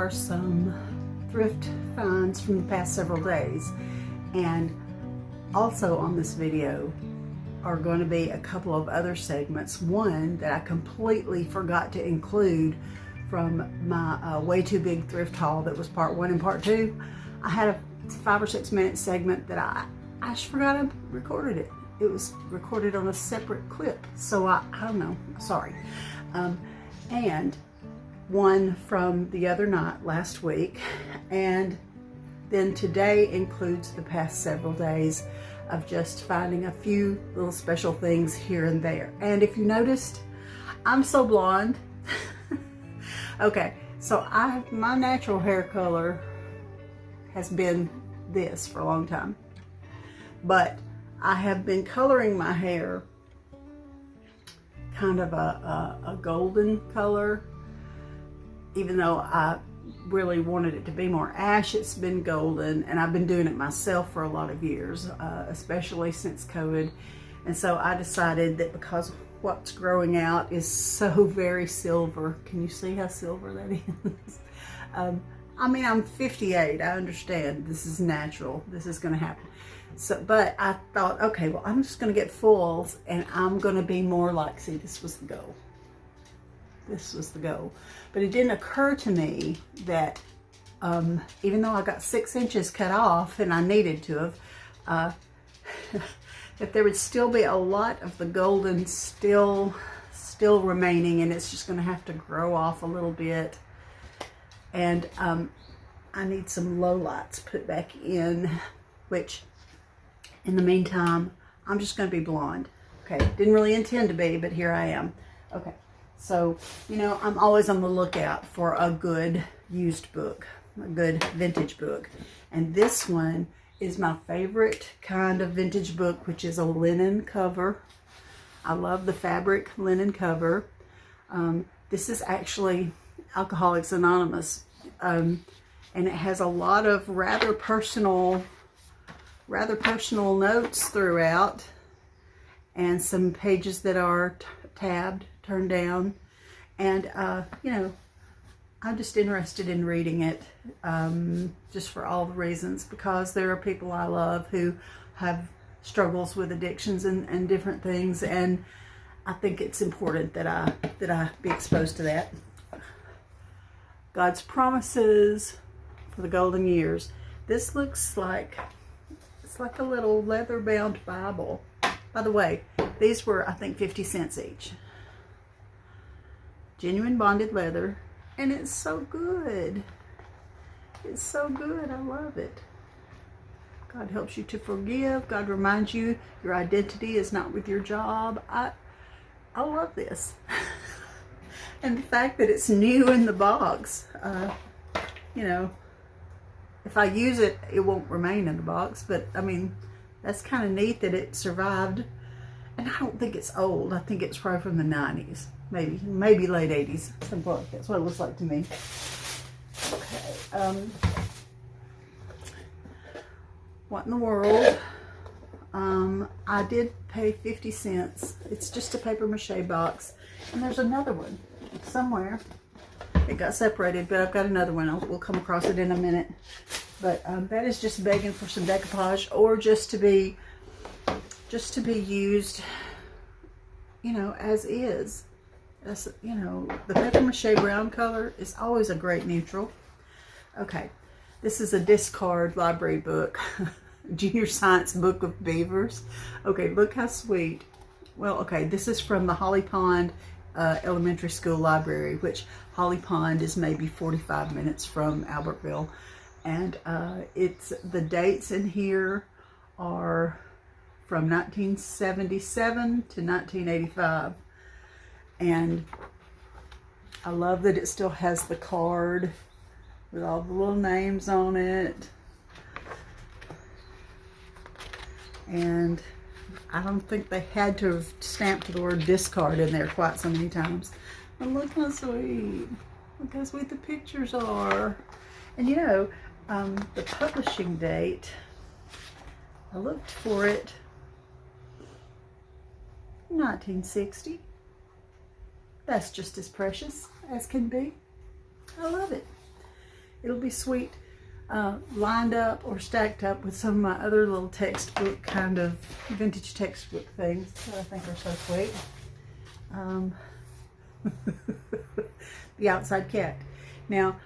are some thrift finds from the past several days, and also on this video are going to be a couple of other segments. One that I completely forgot to include from my way too big thrift haul that was part 1 and part 2. I had a 5 or 6 minute segment that I just forgot I recorded it. It was recorded on a separate clip, so I don't know, sorry. And one from the other night last week, and then today includes the past several days of just finding a few little special things here and there. And if you noticed, I'm so blonde. Okay, so my natural hair color has been this for a long time, but I have been coloring my hair kind of a golden color, even though I really wanted it to be more ash. It's been golden, and I've been doing it myself for a lot of years, especially since COVID. And so I decided that because what's growing out is so very silver. Can you see how silver that is? I mean, I'm 58. I understand this is natural. This is going to happen. So, but I thought, okay, well, I'm just going to get foils, and I'm going to be more like, see, this was the goal. This was the goal. But it didn't occur to me that even though I got 6 inches cut off, and I needed to have, that there would still be a lot of the golden still remaining, and it's just going to have to grow off a little bit. And I need some lowlights put back in, which in the meantime, I'm just going to be blonde. Okay, didn't really intend to be, but here I am. Okay, so, you know, I'm always on the lookout for a good used book, a good vintage book. And this one is my favorite kind of vintage book, which is a linen cover. I love the fabric linen cover. This is actually Alcoholics Anonymous, and it has a lot of rather personal notes throughout, and some pages that are tabbed, turned down, and you know, I'm just interested in reading it, just for all the reasons, because there are people I love who have struggles with addictions and different things, and I think it's important that I be exposed to that. God's Promises for the Golden Years. This looks like, it's like a little leather-bound Bible. By the way, these were, I think, 50 cents each. Genuine bonded leather, and it's so good. It's so good. I love it. God helps you to forgive. God reminds you your identity is not with your job. I love this. And the fact that it's new in the box, you know, if I use it, it won't remain in the box. But, I mean, that's kind of neat that it survived. And I don't think it's old. I think it's probably from the 90s. Maybe late 80s. Some book. That's what it looks like to me. Okay. What in the world? I did pay 50 cents. It's just a paper mache box. And there's another one somewhere. It got separated, but I've got another one. We'll come across it in a minute. But that is just begging for some decoupage, or just to be used, you know, as is. That's, you know, the paper mache brown color is always a great neutral. Okay, this is a discard library book. Junior Science Book of Beavers. Okay, look how sweet. Well, okay, this is from the Holly Pond Elementary School Library, which Holly Pond is maybe 45 minutes from Albertville. And it's, the dates in here are from 1977 to 1985. And I love that it still has the card with all the little names on it. And I don't think they had to have stamped the word discard in there quite so many times. But look how sweet. Look how sweet the pictures are. And you know, the publishing date, I looked for it, 1960. That's just as precious as can be. I love it. it'll be sweet, lined up or stacked up with some of my other little textbook, kind of vintage textbook things that I think are so sweet. The Outside Cat. Now,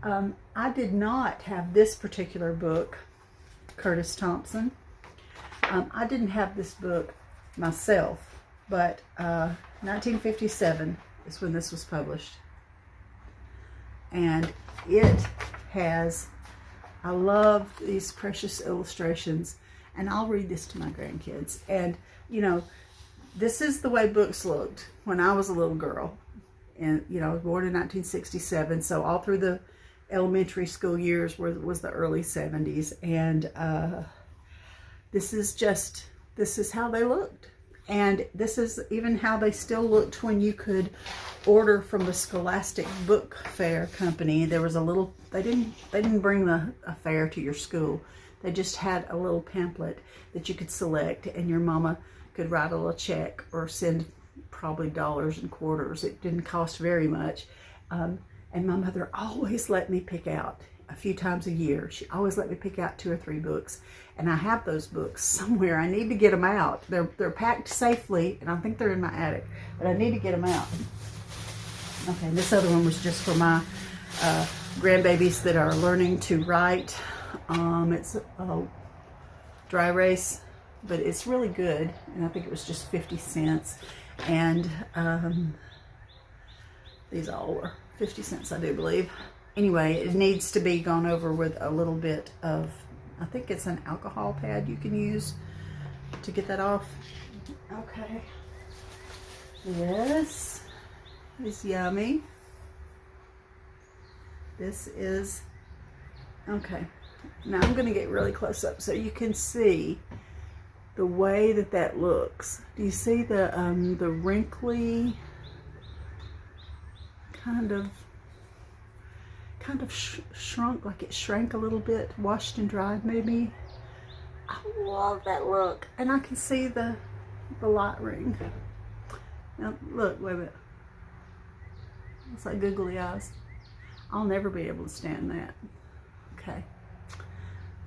I did not have this particular book, Curtis Thompson. I didn't have this book myself, but 1957 is when this was published. And it has, I love these precious illustrations, and I'll read this to my grandkids. And, you know, this is the way books looked when I was a little girl. And, you know, I was born in 1967, so all through the elementary school years was the early 70s. And this is how they looked. And this is even how they still looked when you could order from the Scholastic Book Fair Company. There was a little, they didn't bring a fair to your school. They just had a little pamphlet that you could select, and your mama could write a little check or send probably dollars and quarters. It didn't cost very much. And my mother always let me pick out a few times a year. She always let me pick out 2 or 3 books. And I have those books somewhere. I need to get them out. They're packed safely, and I think they're in my attic, but I need to get them out. Okay, this other one was just for my grandbabies that are learning to write. It's a dry erase, but it's really good, and I think it was just 50 cents. And these all were 50 cents, I do believe. Anyway, it needs to be gone over with a little bit of, I think it's an alcohol pad you can use to get that off. Okay. This is yummy. This is, okay. Now I'm going to get really close up so you can see the way that looks. Do you see the wrinkly kind of shrunk, like it shrank a little bit, washed and dried maybe? I love that look. And I can see the light ring. Now look, wait a minute. It's like googly eyes. I'll never be able to stand that. Okay.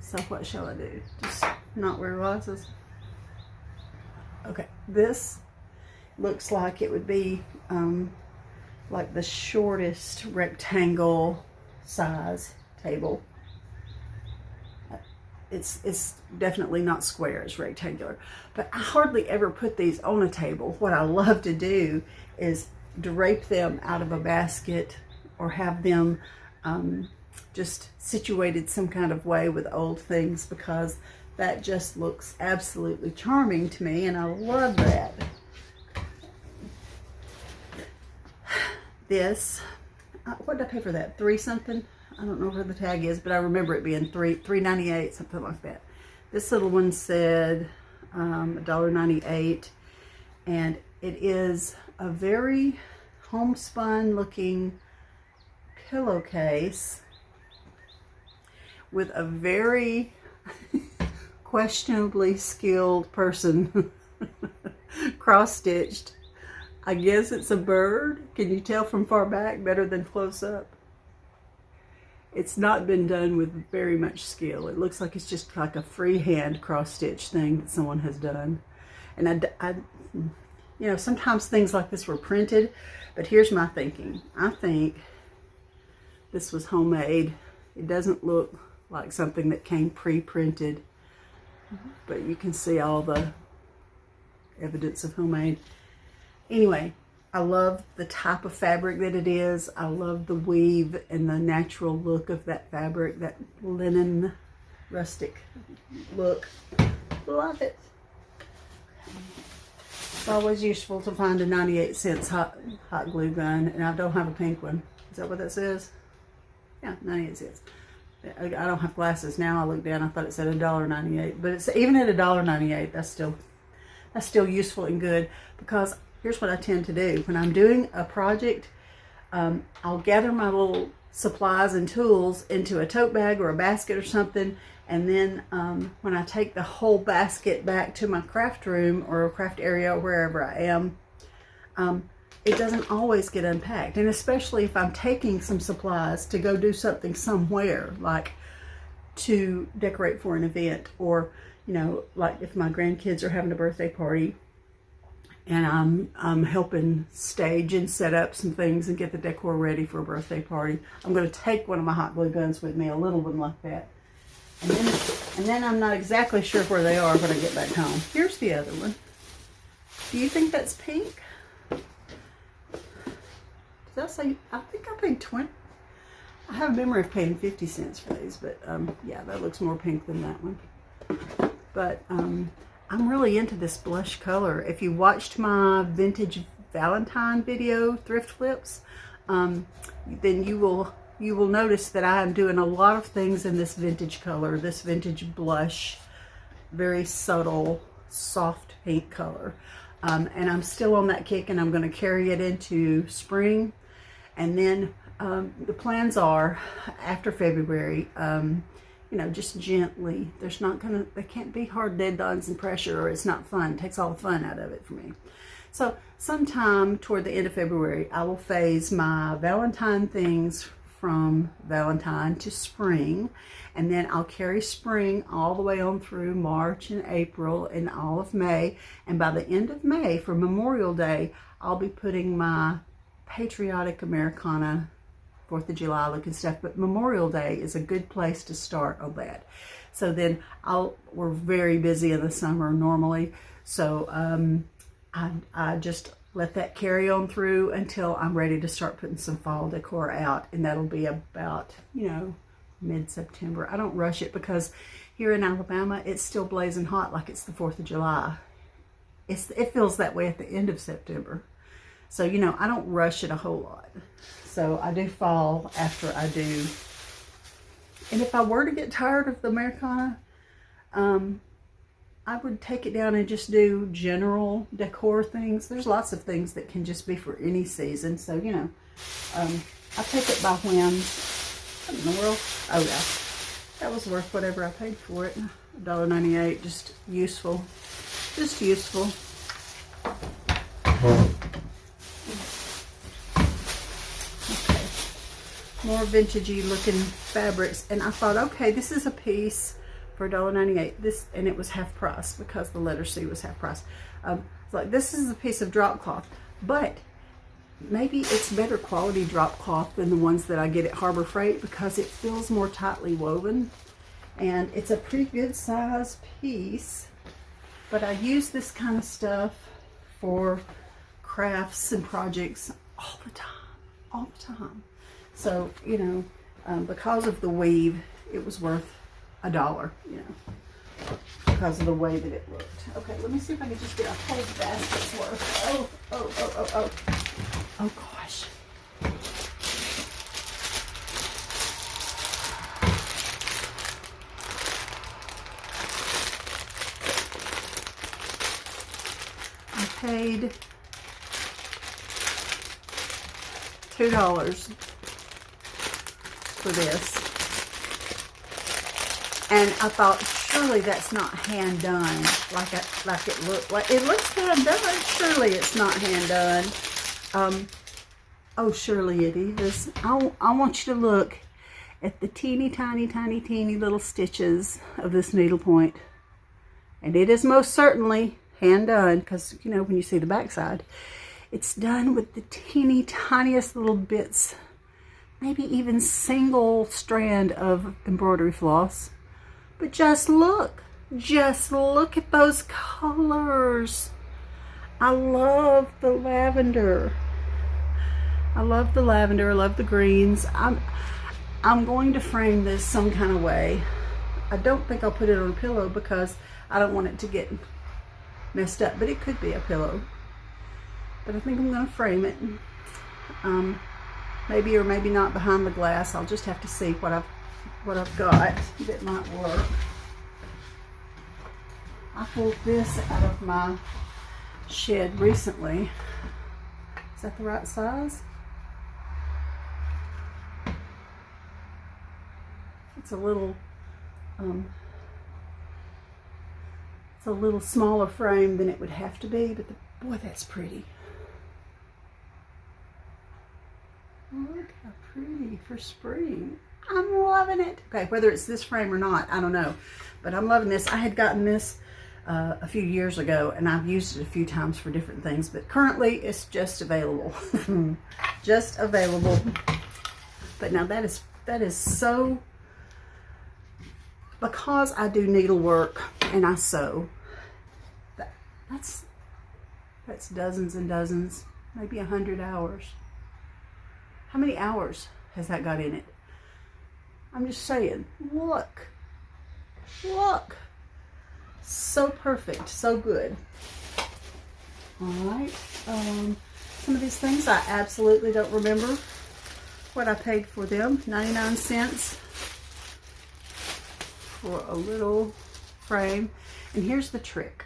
So what shall I do? Just not wear glasses? Okay, this looks like it would be like the shortest rectangle size table. It's definitely not square, it's rectangular. But I hardly ever put these on a table. What I love to do is drape them out of a basket or have them just situated some kind of way with old things, because that just looks absolutely charming to me, and I love that. This, what did I pay for that? $3 something? I don't know where the tag is, but I remember it being $3.98, something like that. This little one said $1.98, and it is a very homespun looking pillowcase with a very questionably skilled person cross-stitched. I guess it's a bird. Can you tell from far back better than close up? It's not been done with very much skill. It looks like it's just like a freehand cross-stitch thing that someone has done. And I you know, sometimes things like this were printed, but here's my thinking. I think this was homemade. It doesn't look like something that came pre-printed, but you can see all the evidence of homemade. Anyway, I love the type of fabric that it is. I love the weave and the natural look of that fabric, that linen rustic look. Love it. It's always useful to find a 98 cents hot glue gun, and I don't have a pink one. Is that what that says? Yeah, 98 cents. I don't have glasses now. I looked down, I thought it said $1.98, but it's even at $1.98, that's still useful and good, because here's what I tend to do. When I'm doing a project, I'll gather my little supplies and tools into a tote bag or a basket or something, and then when I take the whole basket back to my craft room or craft area or wherever I am, it doesn't always get unpacked. And especially if I'm taking some supplies to go do something somewhere, like to decorate for an event, or, you know, like if my grandkids are having a birthday party and I'm helping stage and set up some things and get the decor ready for a birthday party, I'm going to take one of my hot glue guns with me, a little one like that. And then I'm not exactly sure where they are when I get back home. Here's the other one. Do you think that's pink? Did I say, I think I paid 20. I have a memory of paying 50 cents for these, but yeah, that looks more pink than that one. But I'm really into this blush color. If you watched my vintage Valentine video, Thrift Flips, then you will notice that I am doing a lot of things in this vintage color, this vintage blush, very subtle, soft pink color. And I'm still on that kick, and I'm going to carry it into spring. And then the plans are after February, you know, just gently. They can't be hard deadlines and pressure, or it's not fun. It takes all the fun out of it for me. So sometime toward the end of February, I will phase my Valentine things from Valentine to spring, and then I'll carry spring all the way on through March and April and all of May. And by the end of May, for Memorial Day, I'll be putting my patriotic Americana 4th of July looking stuff, but Memorial Day is a good place to start on that. So then we're very busy in the summer normally, so I just let that carry on through until I'm ready to start putting some fall decor out, and that'll be about, you know, mid-September. I don't rush it because here in Alabama it's still blazing hot like it's the 4th of July. It feels that way at the end of September. So, you know, I don't rush it a whole lot. So I do fall after I do. And if I were to get tired of the Americana, I would take it down and just do general decor things. There's lots of things that can just be for any season. So, you know, I take it by whim. What in the world? Oh, yeah. That was worth whatever I paid for it. $1.98. Just useful. Just useful. More vintagey looking fabrics, and I thought, okay, this is a piece for $1.98. This, and it was half price because the letter C was half price. It's like, this is a piece of drop cloth, but maybe it's better quality drop cloth than the ones that I get at Harbor Freight because it feels more tightly woven, and it's a pretty good size piece. But I use this kind of stuff for crafts and projects all the time. So, you know, because of the weave, it was worth $1, you know, because of the way that it looked. Okay, let me see if I can just get a whole basket's worth. Oh gosh. I paid $2 for this, and I thought, surely that's not hand done like it looked like. It looks hand done. Surely it's not hand done. Oh, surely it is. I want you to look at the teeny tiny little stitches of this needlepoint, and it is most certainly hand done, because, you know, when you see the backside, it's done with the teeny tiniest little bits, maybe even single strand of embroidery floss. But just look at those colors. I love the lavender. I love the greens. I'm going to frame this some kind of way. I don't think I'll put it on a pillow because I don't want it to get messed up, but it could be a pillow. But I think I'm going to frame it. Maybe or maybe not behind the glass. I'll just have to see what I've got that might work. I pulled this out of my shed recently. Is that the right size? It's a little smaller frame than it would have to be, but boy, that's pretty. Look how pretty for spring. I'm loving it. Okay, whether it's this frame or not, I don't know. But I'm loving this. I had gotten this a few years ago, and I've used it a few times for different things, but currently it's just available. Just available. But now that is so, because I do needlework and I sew, that's dozens and dozens, maybe 100 hours. How many hours has that got in it? I'm just saying, look, so perfect, so good. All right, some of these things I absolutely don't remember what I paid for them. 99 cents for a little frame. And here's the trick.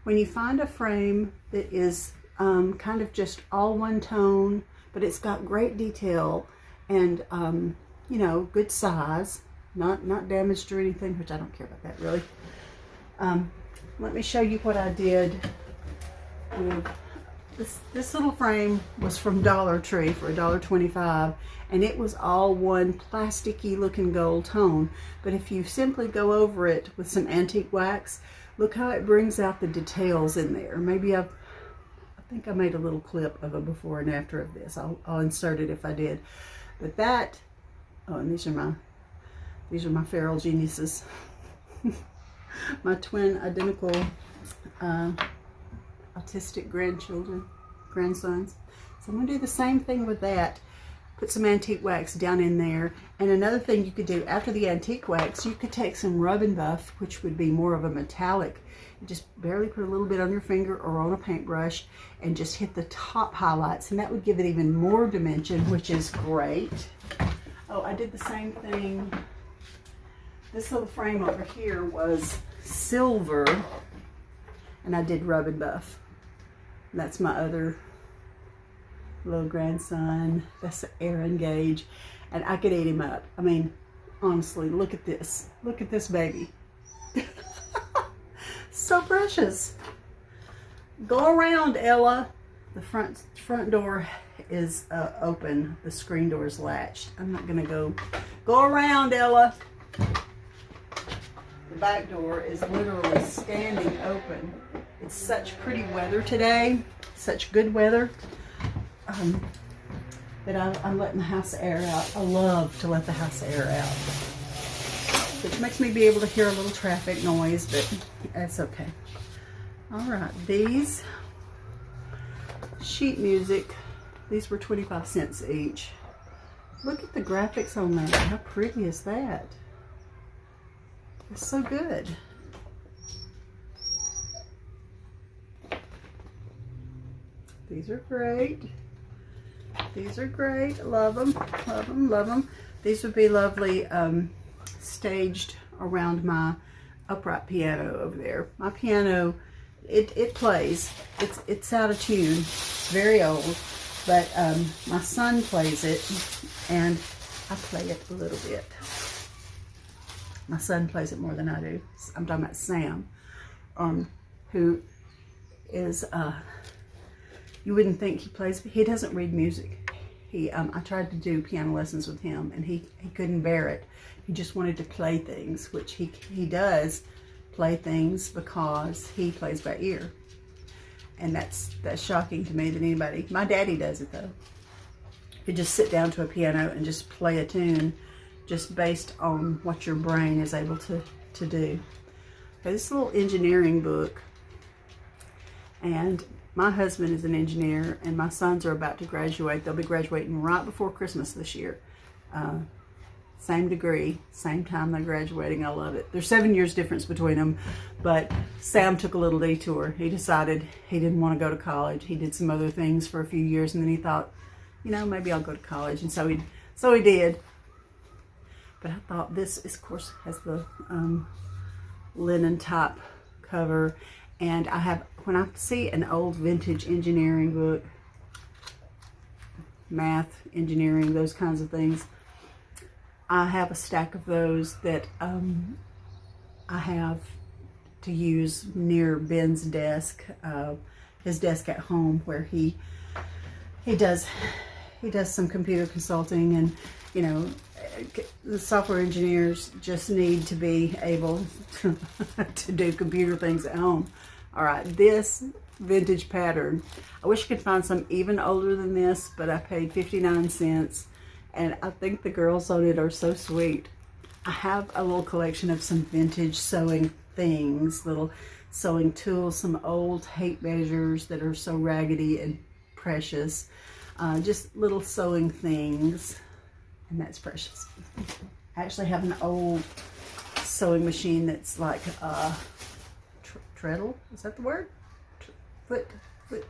When you find a frame that is kind of just all one tone, but it's got great detail and you know, good size, not damaged or anything, which I don't care about that really. Let me show you what I did with this little frame. Was from Dollar Tree for $1.25, and it was all one plasticky looking gold tone. But if you simply go over it with some antique wax, look how it brings out the details in there. Maybe I think I made a little clip of a before and after of this. I'll insert it if I did. But that, oh, and these are my feral geniuses. My twin identical autistic grandsons. So I'm gonna do the same thing with that. Put some antique wax down in there. And another thing you could do after the antique wax, you could take some rub and buff, which would be more of a metallic. You just barely put a little bit on your finger or on a paintbrush and just hit the top highlights, and that would give it even more dimension, which is great. Oh, I did the same thing. This little frame over here was silver, and I did rub and buff. And that's my other little grandson. That's Aaron Gage, and I could eat him up. I mean, honestly, look at this. Look at this baby. So precious. Go around, Ella. The front door is open. The screen door is latched. I'm not gonna go around, Ella. The back door is literally standing open. It's such pretty weather today, such good weather, that I'm letting the house air out. I love to let the house air out, which makes me be able to hear a little traffic noise, but that's okay. All right, these sheet music, these were 25 cents each. Look at the graphics on that. How pretty is that? It's so good. These are great. These are great. Love them, love them, love them. These would be lovely staged around my upright piano over there. My piano, it plays. It's out of tune. It's very old, but my son plays it, and I play it a little bit. My son plays it more than I do. I'm talking about Sam, who is, you wouldn't think he plays, but he doesn't read music. I tried to do piano lessons with him, and he couldn't bear it. He just wanted to play things, which he does play things because he plays by ear. And that's shocking to me that anybody, my daddy does it though. You just sit down to a piano and just play a tune just based on what your brain is able to do. Okay, this little engineering book, and my husband is an engineer, and my sons are about to graduate. They'll be graduating right before Christmas this year. Same degree, same time they're graduating. I love it. There's 7 years difference between them, but Sam took a little detour. He decided he didn't want to go to college. He did some other things for a few years, and then he thought, you know, maybe I'll go to college, and so he did. But I thought this, of course, has the linen type cover, and I have, when I see an old vintage engineering book, math, engineering, those kinds of things, I have a stack of those that I have to use near Ben's desk, his desk at home, where he does he does some computer consulting, and you know, the software engineers just need to be able to do computer things at home. All right, this vintage pattern, I wish I could find some even older than this, but I paid 59 cents, and I think the girls on it are so sweet. I have a little collection of some vintage sewing things, little sewing tools, some old tape measures that are so raggedy and precious, just little sewing things, and that's precious. I actually have an old sewing machine that's like treadle, is that the word? Foot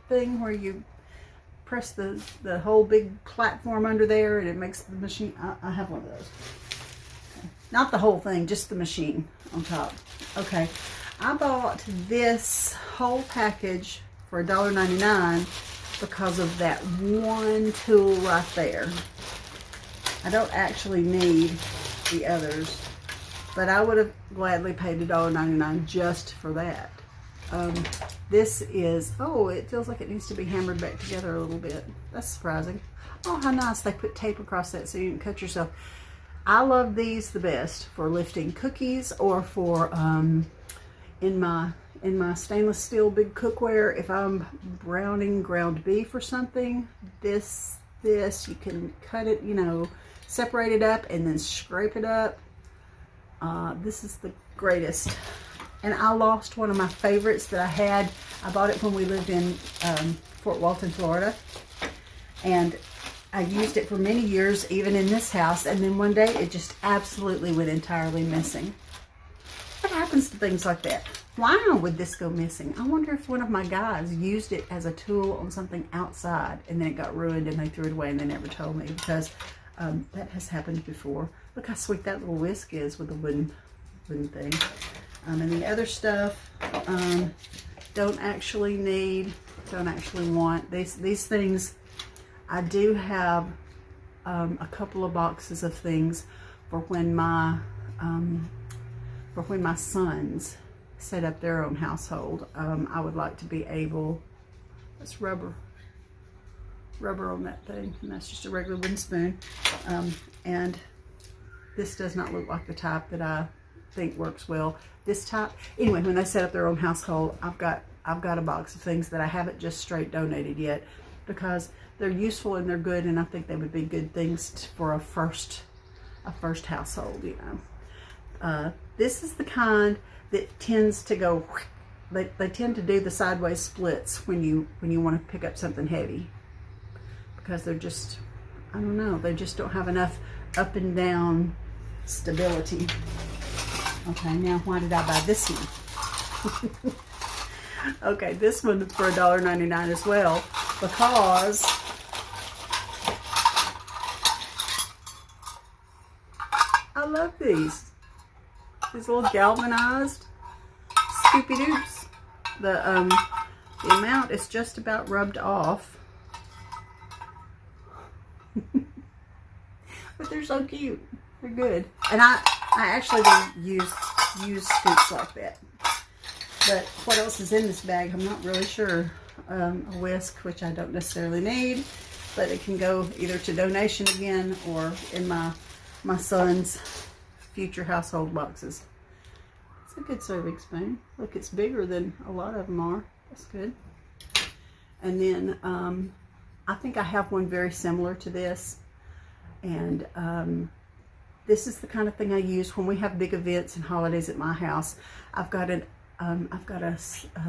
thing, where you press the whole big platform under there and it makes the machine. I have one of those. Okay. Not the whole thing, just the machine on top. Okay, I bought this whole package for $1.99 because of that one tool right there. I don't actually need the others, but I would have gladly paid $1.99 just for that. This is, oh, it feels like it needs to be hammered back together a little bit. That's surprising. Oh, how nice. They put tape across that so you can cut yourself. I love these the best for lifting cookies, or for in my stainless steel big cookware. If I'm browning ground beef or something, this you can cut it, you know, separate it up and then scrape it up. This is the greatest. And I lost one of my favorites that I had. I bought it when we lived in Fort Walton, Florida. And I used it for many years, even in this house. And then one day it just absolutely went entirely missing. What happens to things like that? Why would this go missing? I wonder if one of my guys used it as a tool on something outside and then it got ruined and they threw it away and they never told me, because that has happened before. Look how sweet that little whisk is with the wooden thing. And the other stuff, don't actually need, don't actually want. These things, I do have a couple of boxes of things for when my sons set up their own household. I would like to be able, that's rubber on that thing, and that's just a regular wooden spoon. And this does not look like the type that I think works well. This type, anyway, when they set up their own household, I've got a box of things that I haven't just straight donated yet, because they're useful and they're good, and I think they would be good things for a first household, you know. This is the kind that tends to go, they tend to do the sideways splits when you want to pick up something heavy, because they're just, I don't know, they just don't have enough up and down stability. Okay, now why did I buy this one? Okay, this one for $1.99 as well, because I love these. These little galvanized Scoopy Doops. The amount is just about rubbed off. But they're so cute. They're good. And I actually do use scoops like that. But what else is in this bag, I'm not really sure. A whisk, which I don't necessarily need, but it can go either to donation again or in my son's future household boxes. It's a good serving spoon. Look, it's bigger than a lot of them are. That's good. And then I think I have one very similar to this. And this is the kind of thing I use when we have big events and holidays at my house. I've got a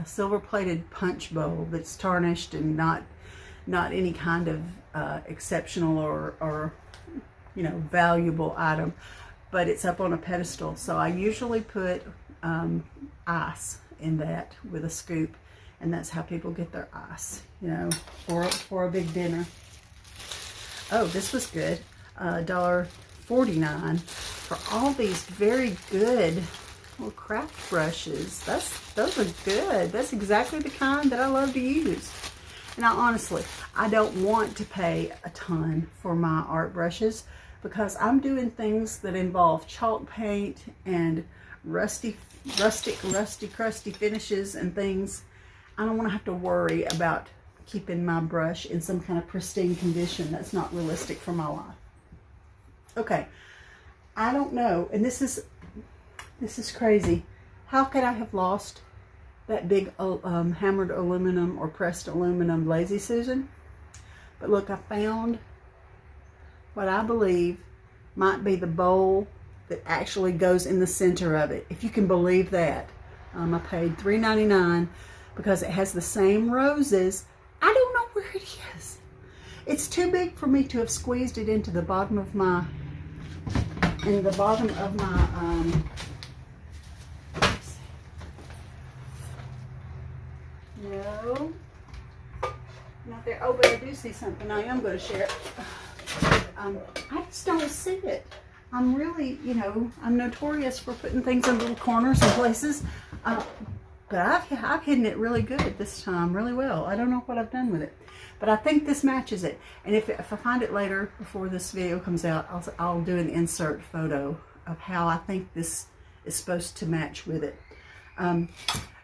silver-plated punch bowl that's tarnished and not any kind of exceptional or you know, valuable item, but it's up on a pedestal. So I usually put ice in that with a scoop, and that's how people get their ice, you know, for a big dinner. Oh, this was good. $1.49 for all these very good little craft brushes. Those are good. That's exactly the kind that I love to use. Now, honestly, I don't want to pay a ton for my art brushes, because I'm doing things that involve chalk paint and rusty, crusty finishes and things. I don't want to have to worry about keeping my brush in some kind of pristine condition. That's not realistic for my life. Okay, I don't know, and this is crazy. How could I have lost that big hammered aluminum or pressed aluminum Lazy Susan? But look, I found what I believe might be the bowl that actually goes in the center of it, if you can believe that. I paid $3.99 because it has the same roses. I don't know where it is. It's too big for me to have squeezed it into the bottom of my, no, not there. Oh, but I do see something. I am going to share it. I just don't see it. I'm really, you know, I'm notorious for putting things in little corners and places. But I've hidden it really good this time, really well. I don't know what I've done with it. But I think this matches it. And if I find it later, before this video comes out, I'll do an insert photo of how I think this is supposed to match with it.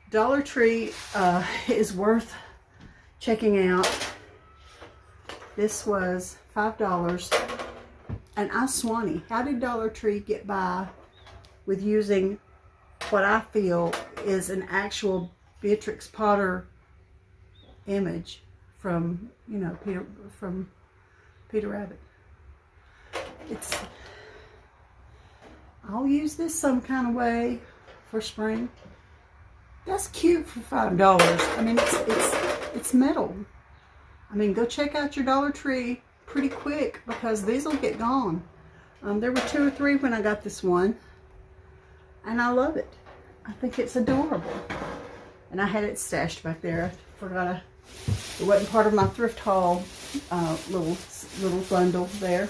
Dollar Tree is worth checking out. This was $5. And I swanny, how did Dollar Tree get by with using what I feel is an actual Beatrix Potter image from, you know, Peter Rabbit? I'll use this some kind of way for spring. That's cute for $5. I mean, it's metal. I mean, go check out your Dollar Tree pretty quick because these will get gone. There were 2 or 3 when I got this one, and I love it. I think it's adorable. And I had it stashed back there. I forgot it wasn't part of my thrift haul little bundle there.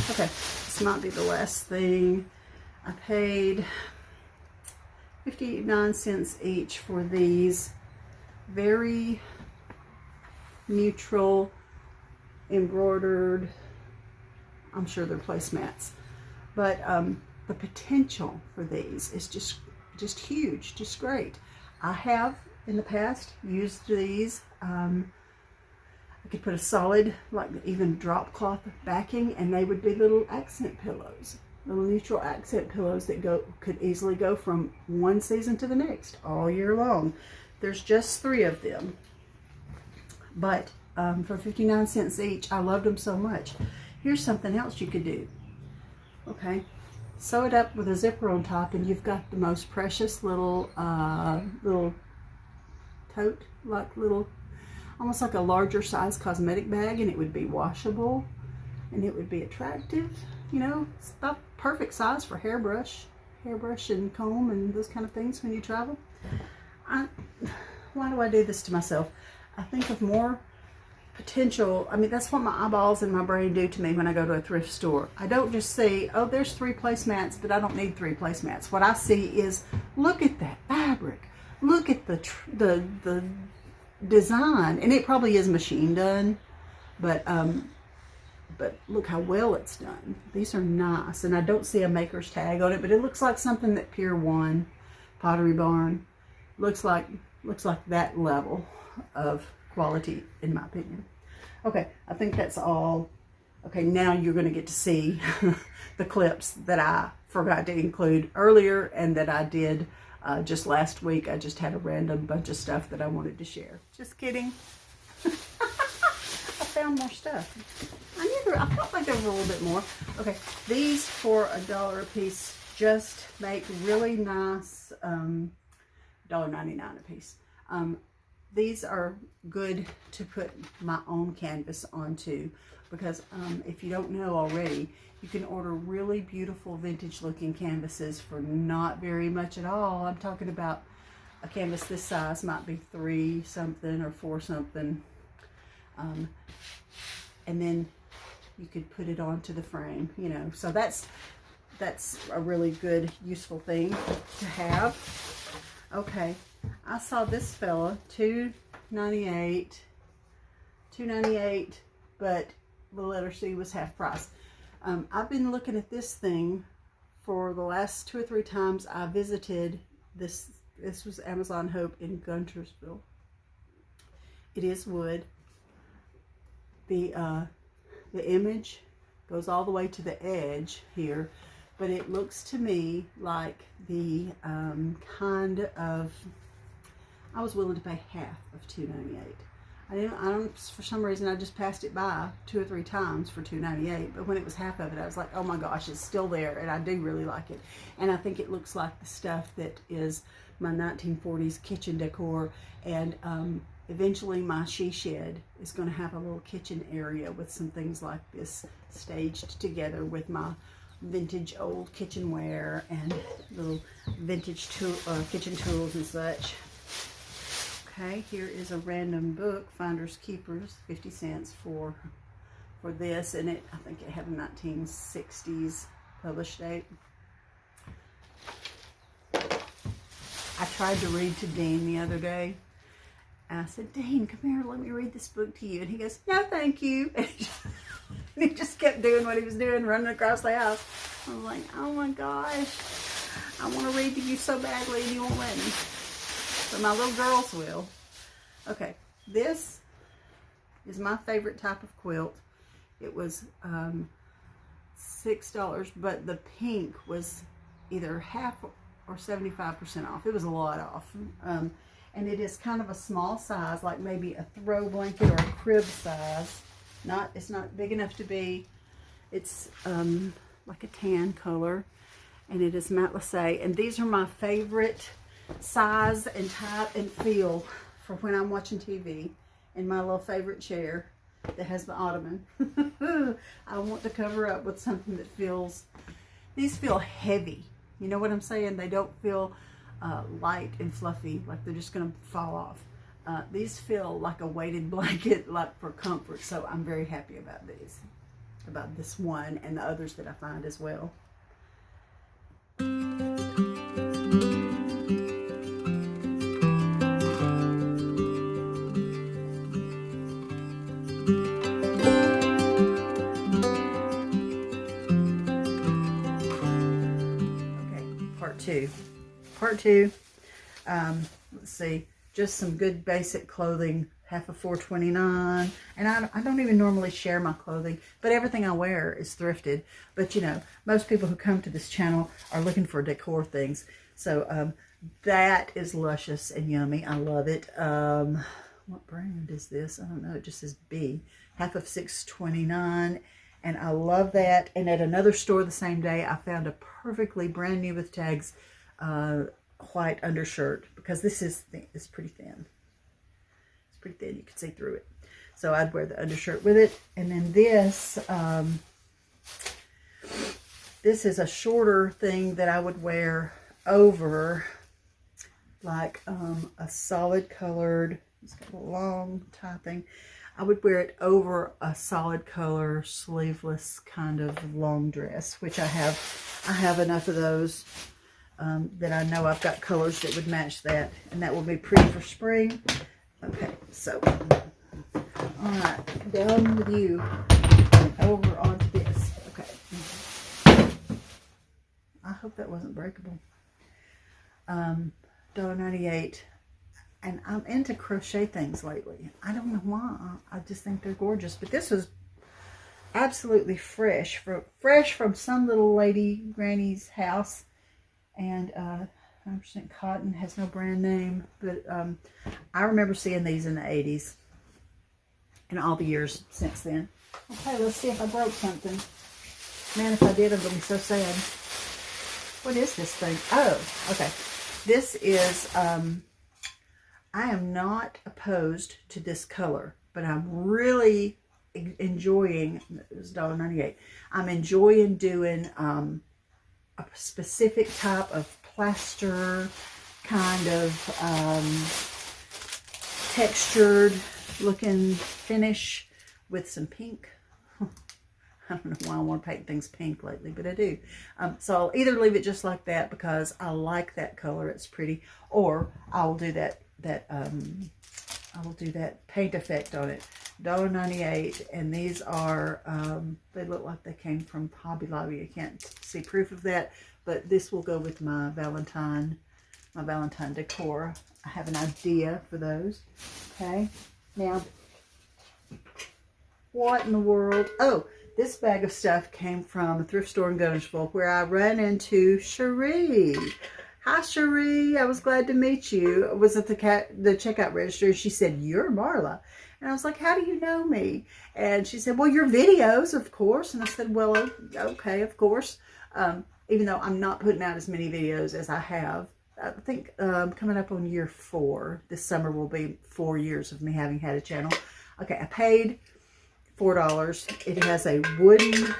Okay, this might be the last thing. I paid 59 cents each for these very neutral embroidered, I'm sure they're placemats, but the potential for these is just huge, just great. I have in the past used these. I could put a solid, like even drop cloth backing, and they would be little accent pillows, little neutral accent pillows that could easily go from one season to the next all year long. There's just 3 of them, but for 59 cents each, I loved them so much. Here's something else you could do. Okay, sew it up with a zipper on top, and you've got the most precious little tote, like little, almost like a larger size cosmetic bag, and it would be washable, and it would be attractive. You know, it's about perfect size for hairbrush and comb and those kind of things when you travel. Why do I do this to myself? I think of more potential. I mean, that's what my eyeballs and my brain do to me when I go to a thrift store. I don't just see, oh, there's 3 placemats, but I don't need 3 placemats. What I see is, look at that fabric. Look at the design, and it probably is machine done, but look how well it's done. These are nice, and I don't see a maker's tag on it, but it looks like something that Pier 1 Pottery Barn looks like that level of quality, in my opinion. Okay, I think that's all. Okay, now you're going to get to see the clips that I forgot to include earlier and that I did just last week. I just had a random bunch of stuff that I wanted to share. Just kidding. I found more stuff. I felt like there was a little bit more. Okay, these for $1 a piece just make really nice, $1.99 a piece. These are good to put my own canvas onto because if you don't know already, you can order really beautiful vintage looking canvases for not very much at all. I'm talking about a canvas this size might be 3 something or 4 something. And then you could put it onto the frame, you know. So that's a really good, useful thing to have. Okay, I saw this fella, $2.98, but the letter C was half price. I've been looking at this thing for the last 2 or 3 times I visited this. This was Amazon Hope in Guntersville. It is wood. the image goes all the way to the edge here, but it looks to me like the kind of, I was willing to pay half of $2.98. I don't, for some reason, I just passed it by 2 or 3 times for $2.98, but when it was half of it, I was like, oh my gosh, it's still there, and I do really like it. And I think it looks like the stuff that is my 1940s kitchen decor, and eventually my she shed is going to have a little kitchen area with some things like this staged together with my vintage old kitchenware and little vintage kitchen tools and such. Okay, here is a random book, Finders Keepers, 50 cents for this, and I think it had a 1960s published date. I tried to read to Dean the other day, and I said, Dean, come here, let me read this book to you. And he goes, no, thank you. And he just kept doing what he was doing, running across the house. I was like, oh my gosh, I want to read to you so badly, and you won't let me. But my little girls will. Okay, this is my favorite type of quilt. It was $6, but the pink was either half or 75% off. It was a lot off. And it is kind of a small size, like maybe a throw blanket or a crib size. It's not big enough to be. It's like a tan color, and it is matelassé. And these are my favorite size and type and feel for when I'm watching TV in my little favorite chair that has the ottoman. I want to cover up with something that feels, these feel heavy. You know what I'm saying? They don't feel light and fluffy, like they're just going to fall off. These feel like a weighted blanket, like for comfort. So I'm very happy about these, about this one and the others that I find as well. Part two. Let's see, just some good basic clothing, half of $4.29. And I don't even normally share my clothing, but everything I wear is thrifted. But you know, most people who come to this channel are looking for decor things. So that is luscious and yummy. I love it. What brand is this? I don't know. It just says B. Half of $6.29. And I love that. And at another store the same day, I found a perfectly brand new with tags white undershirt, because this is it's pretty thin. It's pretty thin. You can see through it. So I'd wear the undershirt with it. And then this, this is a shorter thing that I would wear over like a solid colored, it's got a long tie thing. I would wear it over a solid color sleeveless kind of long dress, which I have enough of those that I know I've got colors that would match that, and that will be pretty for spring. Okay, so all right, down with you and over onto this. Okay, I hope that wasn't breakable. $1.98. And I'm into crochet things lately. I don't know why. I just think they're gorgeous. But this was absolutely fresh from some little lady granny's house. And 100% cotton, has no brand name. But I remember seeing these in the 80s. And all the years since then. Okay, let's see if I broke something. Man, if I did, I'm going to be so sad. What is this thing? Oh, okay. This is... I am not opposed to this color, but I'm really enjoying, it was $1.98. I'm enjoying doing a specific type of plaster, kind of textured looking finish with some pink. I don't know why I want to paint things pink lately, but I do. So I'll either leave it just like that because I like that color, it's pretty, or I'll do that I will do that paint effect on it. $1.98, and these are they look like they came from Hobby Lobby. I can't see proof of that, but this will go with my Valentine decor. I have an idea for those. Okay, now What in the world? Oh, this bag of stuff came from a thrift store in Gunnersville where I ran into Cherie. Hi, Cherie. I was glad to meet you. I was at the checkout register. She said, "You're Marla." And I was like, "How do you know me?" And she said, "Well, your videos, of course." And I said, "Well, okay, of course." Even though I'm not putting out as many videos as I have. I think coming up on year 4. This summer will be 4 years of me having had a channel. Okay, I paid $4. It has a wooden, what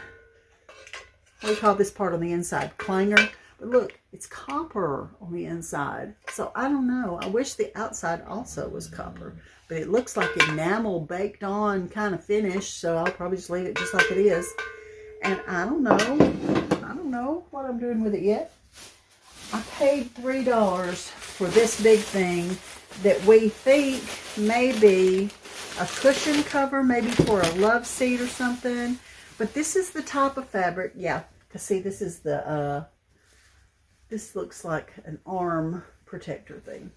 do you call this part on the inside? Clanger. But look, it's copper on the inside. So I don't know. I wish the outside also was copper. But it looks like enamel baked on kind of finish. So I'll probably just leave it just like it is. And I don't know. I don't know what I'm doing with it yet. I paid $3 for this big thing that we think may be a cushion cover, maybe for a love seat or something. But this is the type of fabric. Yeah, because see, this is the, this looks like an arm protector thing.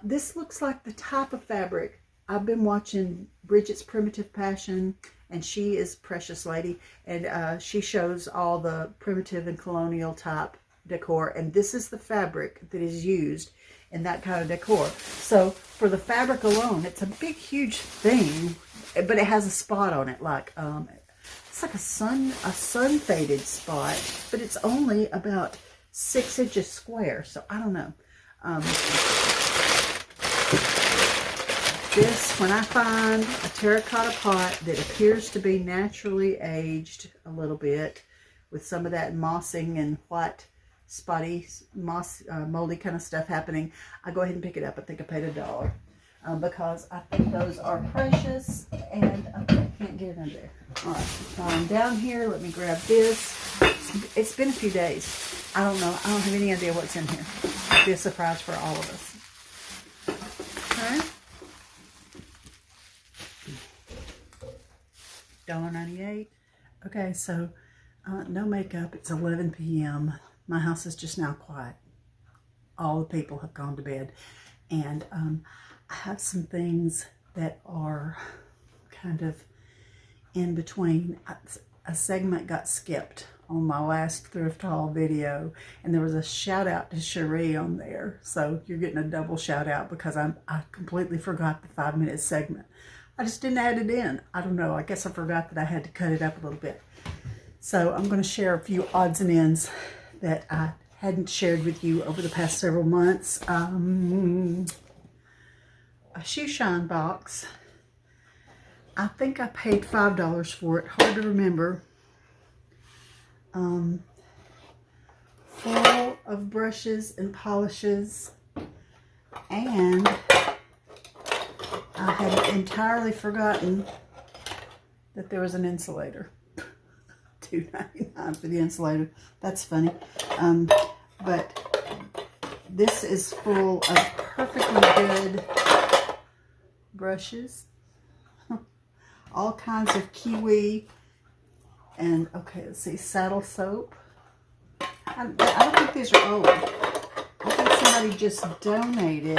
This looks like the type of fabric. I've been watching Bridget's Primitive Passion, and she is Precious Lady, and she shows all the primitive and colonial type decor, and this is the fabric that is used in that kind of decor. So for the fabric alone, it's a big huge thing, but it has a spot on it, like it's like a sun faded spot, but it's only about 6 inches square. So I don't know. This, when I find a terracotta pot that appears to be naturally aged a little bit with some of that mossing and white spotty, moldy kind of stuff happening, I go ahead and pick it up. I think I paid $1 because I think those are precious, and I can't get it under there. All right, while I'm down here, let me grab this. It's been a few days. I don't know. I don't have any idea what's in here. It'll be a surprise for all of us. Okay. $1.98. Okay, so no makeup. It's 11 p.m. My house is just now quiet. All the people have gone to bed. And I have some things that are kind of in between. A segment got skipped on my last thrift haul video, and there was a shout out to Cherie on there. So you're getting a double shout out because I completely forgot the 5-minute segment. I just didn't add it in. I don't know. I guess I forgot that I had to cut it up a little bit. So I'm going to share a few odds and ends that I hadn't shared with you over the past several months. A shoe shine box. I think I paid $5 for it. Hard to remember. Full of brushes and polishes. And I had entirely forgotten that there was an insulator. $2.99 for the insulator. That's funny. But this is full of perfectly good brushes. All kinds of kiwi. And, okay, let's see, saddle soap. I don't think these are old. I think somebody just donated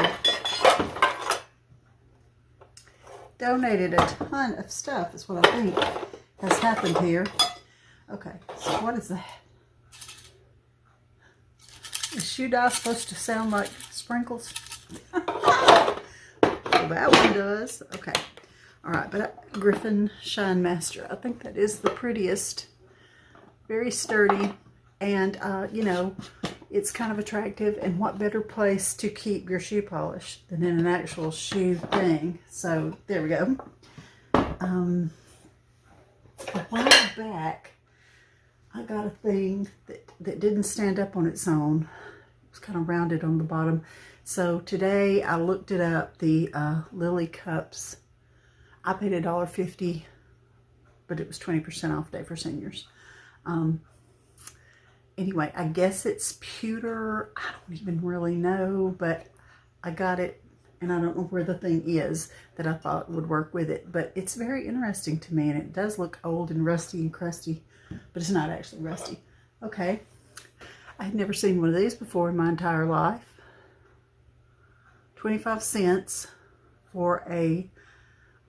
a ton of stuff, is what I think has happened here. Okay, so what is that? Is shoe dye supposed to sound like sprinkles? Well, that one does. Okay. All right, but Griffin Shine Master. I think that is the prettiest. Very sturdy. And, you know, it's kind of attractive. And what better place to keep your shoe polish than in an actual shoe thing? So, there we go. A while back, I got a thing that didn't stand up on its own. It was kind of rounded on the bottom. So today I looked it up, the Lily Cups. I paid $1.50, but it was 20% off day for seniors. Anyway, I guess it's pewter. I don't even really know, but I got it, and I don't know where the thing is that I thought would work with it. But it's very interesting to me, and it does look old and rusty and crusty, but it's not actually rusty. Okay. I had never seen one of these before in my entire life. 25 cents for a,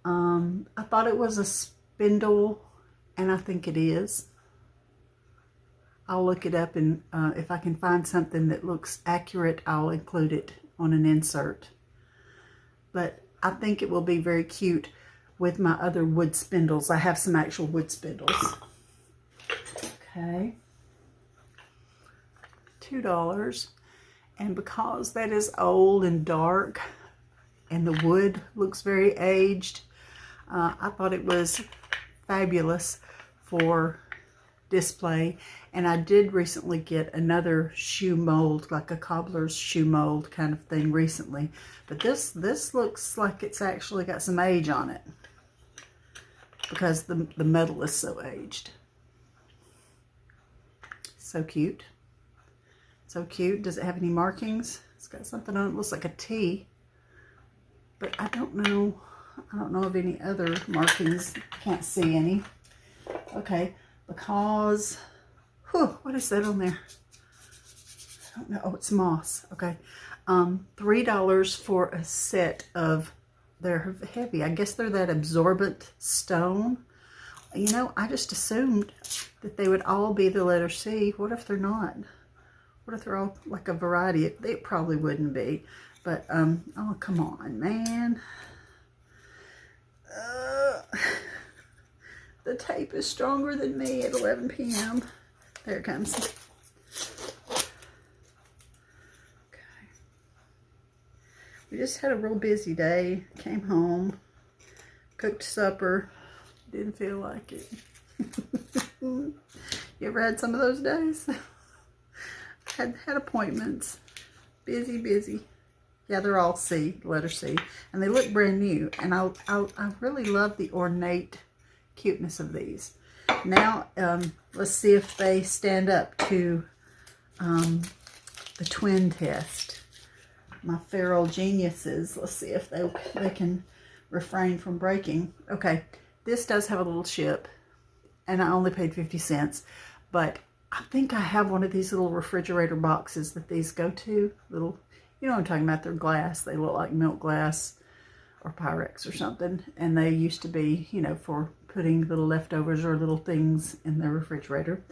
I thought it was a spindle, and I think it is. I'll look it up, and if I can find something that looks accurate, I'll include it on an insert. But I think it will be very cute with my other wood spindles. I have some actual wood spindles. Okay. $2. And because that is old and dark and the wood looks very aged, I thought it was fabulous for display. And I did recently get another shoe mold, like a cobbler's shoe mold kind of thing recently. But this looks like it's actually got some age on it because the metal is so aged. So cute. So cute. Does it have any markings? It's got something on it. Looks like a T. But I don't know of any other markings. Can't see any. Okay, because, what is that on there? I don't know. Oh, it's moss. Okay. $3 for a set of, they're heavy. I guess they're that absorbent stone. You know, I just assumed that they would all be the letter C. What if they're not? What if they're all like a variety? They probably wouldn't be. But, oh, come on, man. The tape is stronger than me at 11 p.m. There it comes. Okay. We just had a real busy day. Came home, cooked supper. Didn't feel like it. You ever had some of those days? Had appointments. Busy. Yeah, they're all C, letter C. And they look brand new. And I really love the ornate cuteness of these. Now, let's see if they stand up to the twin test. My feral geniuses. Let's see if they can refrain from breaking. Okay, this does have a little ship. And I only paid 50 cents. But I think I have one of these little refrigerator boxes that these go to. Little, you know what I'm talking about. They're glass. They look like milk glass or Pyrex or something. And they used to be, you know, for putting little leftovers or little things in the refrigerator.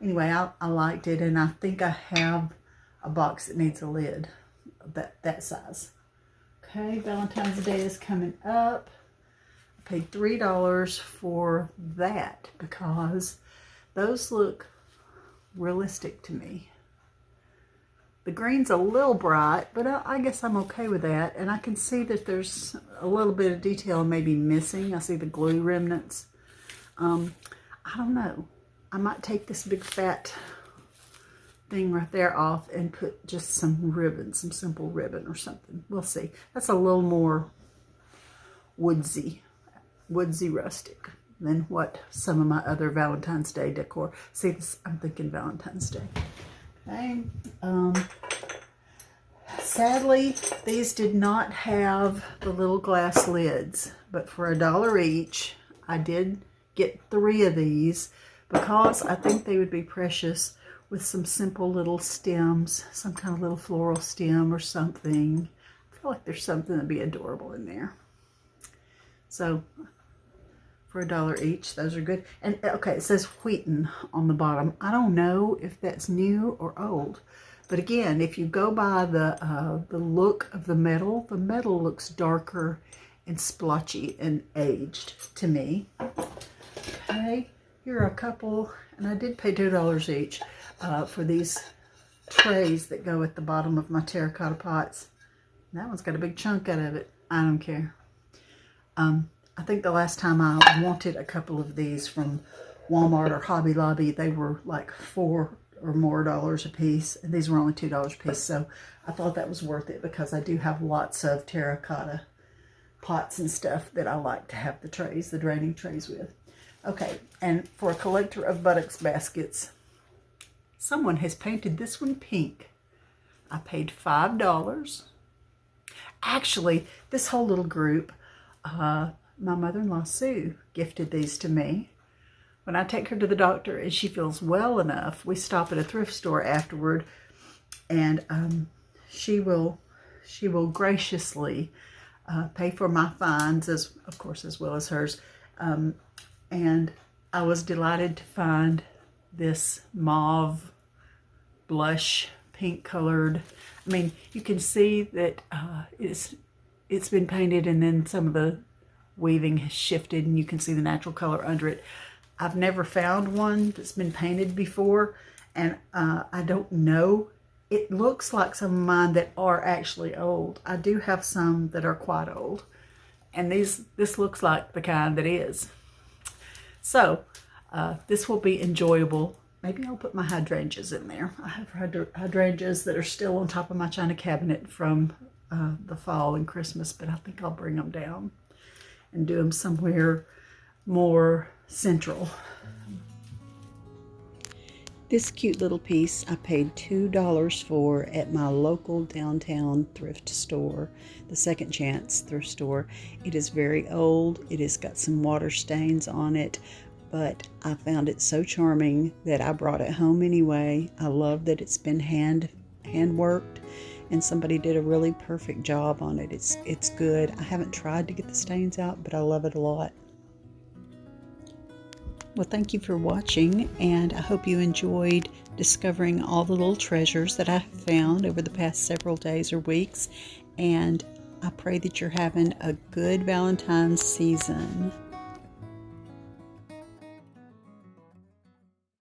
Anyway, I liked it. And I think I have a box that needs a lid that size. Okay, Valentine's Day is coming up. I paid $3 for that because those look realistic to me. The green's a little bright, but I guess I'm okay with that. And I can see that there's a little bit of detail maybe missing. I see the glue remnants. I don't know. I might take this big fat thing right there off and put just some ribbon, some simple ribbon or something. We'll see. That's a little more woodsy rustic than what some of my other Valentine's Day decor. See, this, I'm thinking Valentine's Day. Okay. Sadly, these did not have the little glass lids, but for $1 each, I did get 3 of these because I think they would be precious with some simple little stems, some kind of little floral stem or something. I feel like there's something that'd be adorable in there. So, for $1 each, those are good. And okay, it says Wheaton on the bottom. I don't know if that's new or old, but again, if you go by the look of the metal looks darker and splotchy and aged to me. Okay, here are a couple, and I did pay $2 each for these trays that go at the bottom of my terracotta pots. And that one's got a big chunk out of it. I don't care. I think the last time I wanted a couple of these from Walmart or Hobby Lobby, they were like $4 or more a piece, and these were only $2 a piece. So I thought that was worth it because I do have lots of terracotta pots and stuff that I like to have the trays, the draining trays with. Okay, and for a collector of buttocks baskets, someone has painted this one pink. I paid $5. Actually, this whole little group, my mother-in-law Sue gifted these to me. When I take her to the doctor and she feels well enough, we stop at a thrift store afterward, and she will graciously pay for my fines, as of course as well as hers, and I was delighted to find this mauve blush pink colored. I mean, you can see that it's been painted, and then some of the weaving has shifted, and you can see the natural color under it. I've never found one that's been painted before, and I don't know. It looks like some of mine that are actually old. I do have some that are quite old, and this looks like the kind that is. So this will be enjoyable. Maybe I'll put my hydrangeas in there. I have hydrangeas that are still on top of my china cabinet from the fall and Christmas, but I think I'll bring them down and do them somewhere more central. This cute little piece I paid $2 for at my local downtown thrift store, the Second Chance thrift store. It is very old. It has got some water stains on it, but I found it so charming that I brought it home anyway. I love that it's been hand worked, and somebody did a really perfect job on it. It's good. I haven't tried to get the stains out, but I love it a lot. Well, thank you for watching, and I hope you enjoyed discovering all the little treasures that I have found over the past several days or weeks, and I pray that you're having a good Valentine's season.